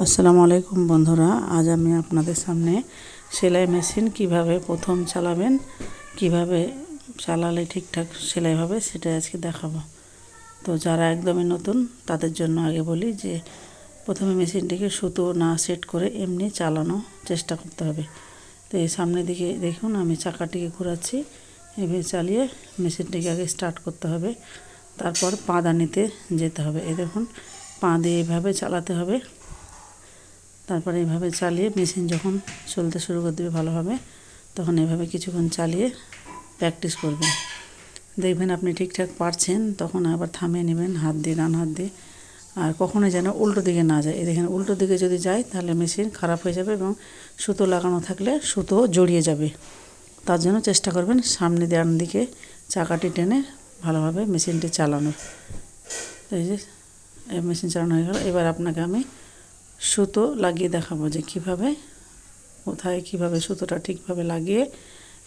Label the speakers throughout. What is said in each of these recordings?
Speaker 1: আসসালামু আলাইকুম বন্ধুরা, আজ আমি আপনাদের সামনে সেলাই মেশিন কিভাবে প্রথম চালাবেন, কিভাবে চালালে ঠিকঠাক সেলাই হবে সেটা আজকে দেখাবো। তো যারা একদমই নতুন তাদের জন্য আগে বলি যে প্রথমে মেশিনটিকে সুতো না সেট করে এমনি চালানো চেষ্টা করতে হবে। তো এই সামনের দিকে দেখুন আমি চাকাটিকে ঘোরাচ্ছি, এভাবে চালিয়ে মেশিনটিকে আগে স্টার্ট করতে হবে, তারপর পাদানিতে যেতে হবে। এই দেখুন পা দিয়ে এইভাবে চালাতে হবে, তারপরে এইভাবে চালিয়ে মেশিন যখন চলতে শুরু করে দেবে ভালোভাবে, তখন এভাবে কিছুক্ষণ চালিয়ে প্র্যাকটিস করবেন। দেখবেন আপনি ঠিকঠাক পারছেন, তখন আবার থামিয়ে নেবেন হাত দিয়ে, ডান হাত দিয়ে। আর কখনোই যেন উল্টো দিকে না যায়। এই দেখেন উল্টো দিকে যদি যায় তাহলে মেশিন খারাপ হয়ে যাবে এবং সুতো লাগানো থাকলে সুতো জড়িয়ে যাবে। তার জন্য চেষ্টা করবেন সামনে ডান দিকে চাকাটি টেনে ভালোভাবে মেশিনটি চালানোর। এই যে মেশিন চালানো হয়ে গেল। এবার আপনাকে আমি সুতো লাগিয়ে দেখাবো যে কীভাবে, কোথায় কীভাবে সুতোটা ঠিকভাবে লাগিয়ে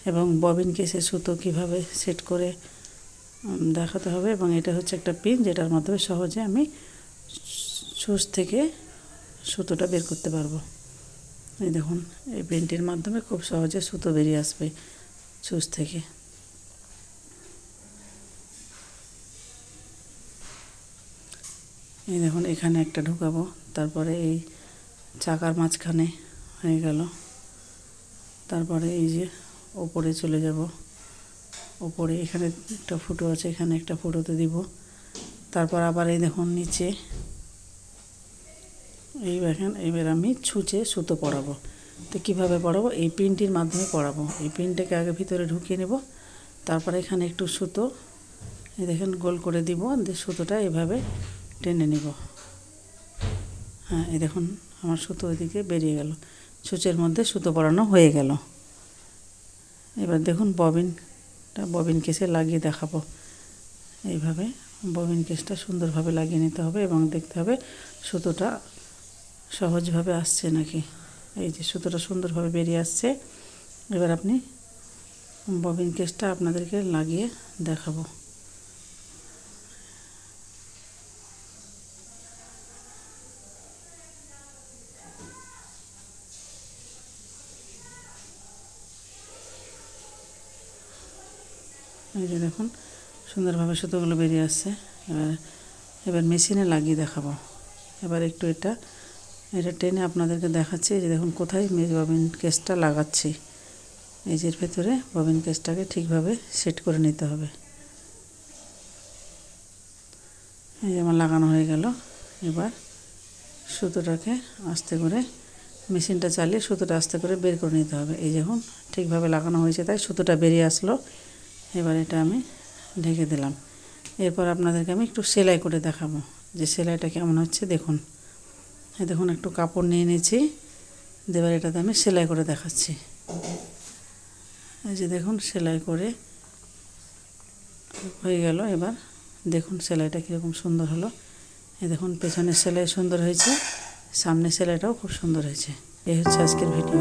Speaker 1: এবং ববিন কেসে সুতো কীভাবে সেট করে দেখাতে হবে। এবং এটা হচ্ছে একটা পিন, যেটার মাধ্যমে সহজে আমি সুচ থেকে সুতোটা বের করতে পারবো। এই দেখুন এই পিনটির মাধ্যমে খুব সহজে সুতো বেরিয়ে আসবে সুচ থেকে। এই দেখুন এখানে একটা ঢুকাবো, তারপরে এই চাকার মাঝখানে হয়ে গেল, তারপরে এই যে ওপরে চলে যাব, ওপরে এখানে একটা ফুটো আছে, এখানে একটা ফুটোতে দিব, তারপর আবার এই দেখুন নিচে। এই দেখেন এবার আমি ছুঁচে সুতো পরাবো। তো কীভাবে পরাবো, এই পিনটির মাধ্যমে পরাবো। এই পিনটাকে আগে ভিতরে ঢুকিয়ে নেব, তারপরে এখানে একটু সুতো এই দেখেন গোল করে দিব, দিয়ে সুতোটা এভাবে টেনে নেব। হ্যাঁ এই দেখুন আমার সুতো ওইদিকে বেরিয়ে গেল, ছুঁচের মধ্যে সুতো পরানো হয়ে গেল। এবার দেখুন ববিন কেসে লাগিয়ে দেখাবো। এইভাবে ববিন কেসটা সুন্দরভাবে লাগিয়ে নিতে হবে এবং দেখতে হবে সুতোটা সহজভাবে আসছে নাকি। এই যে সুতোটা সুন্দরভাবে বেরিয়ে আসছে। এবার আপনি ববিন কেসটা আপনাদেরকে লাগিয়ে দেখাবো। এই যে দেখুন সুন্দরভাবে সুতোগুলো বেরিয়ে আসছে। এবার মেশিনে লাগিয়ে দেখাবো। এবার একটু এটা টেনে আপনাদেরকে দেখাচ্ছি যে দেখুন কোথায় ববিন কেসটা লাগাচ্ছি। এই যে ভেতরে ববিন কেসটাকে ঠিকভাবে সেট করে নিতে হবে। এই যে আমার লাগানো হয়ে গেল। এবার সুতোটাকে আস্তে করে মেশিনটা চালিয়ে সুতোটা আস্তে করে বের করে নিতে হবে। এই দেখুন ঠিকভাবে লাগানো হয়েছে, তাই সুতোটা বেরিয়ে আসলো। এবার এটা আমি ঢেকে দিলাম। এরপর আপনাদেরকে আমি একটু সেলাই করে দেখাবো যে সেলাইটা কেমন হচ্ছে। দেখুন এই দেখুন একটু কাপড় নিয়ে নিয়েছি, এবার এটাতে আমি সেলাই করে দেখাচ্ছি। এই যে দেখুন সেলাই করে হয়ে গেল। এবার দেখুন সেলাইটা কীরকম সুন্দর হলো। এই দেখুন পেছনের সেলাই সুন্দর হয়েছে, সামনের সেলাইটাও খুব সুন্দর হয়েছে। এই হচ্ছে আজকের ভিডিও।